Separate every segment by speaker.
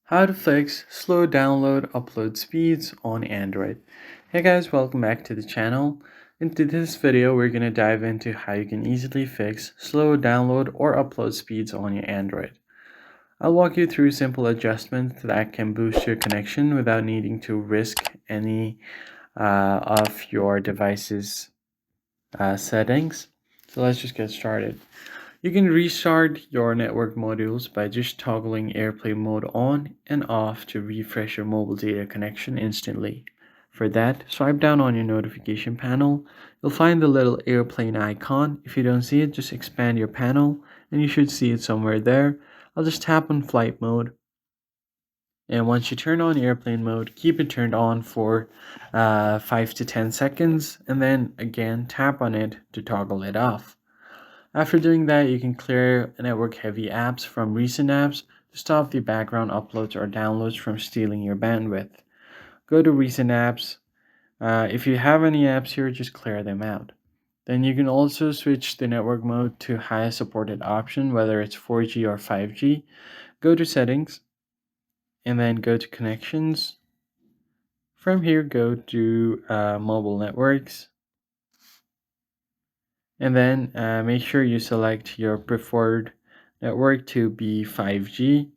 Speaker 1: How to fix slow download upload speeds on Android. Hey guys, welcome back to the channel. In this video, we're going to dive into how you can easily fix slow download or upload speeds on your Android. I'll walk you through simple adjustments that can boost your connection without needing to risk any of your device's settings. So let's just get started. You can restart your network modules by just toggling airplane mode on and off to refresh your mobile data connection instantly. For that, swipe down on your notification panel. You'll find the little airplane icon. If you don't see it, just expand your panel and you should see it somewhere there. I'll just tap on flight mode. And once you turn on airplane mode, keep it turned on for 5 to 10 seconds and then again tap on it to toggle it off. After doing that, you can clear network-heavy apps from recent apps to stop the background uploads or downloads from stealing your bandwidth. Go to recent apps. If you have any apps here, just clear them out. Then you can also switch the network mode to highest supported option, whether it's 4G or 5G. Go to settings and then go to connections. From here, go to mobile networks. And then make sure you select your preferred network to be 5G.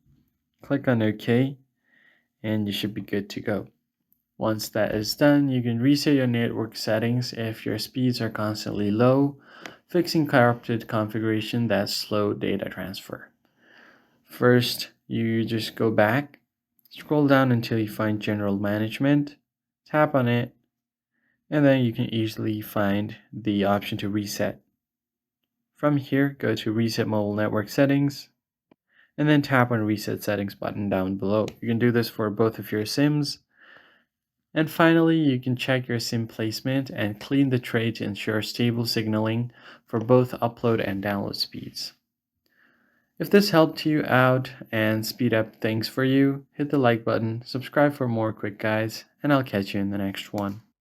Speaker 1: Click on OK and you should be good to go. Once that is done, you can reset your network settings if your speeds are constantly low, fixing corrupted configuration that slow data transfer. First, you just go back, scroll down until you find General Management, tap on it, and then you can easily find the option to reset. From here, go to Reset Mobile Network Settings, and then tap on Reset Settings button down below. You can do this for both of your SIMs. And finally, you can check your SIM placement and clean the tray to ensure stable signaling for both upload and download speeds. If this helped you out and speed up things for you, hit the like button, subscribe for more quick guides, and I'll catch you in the next one.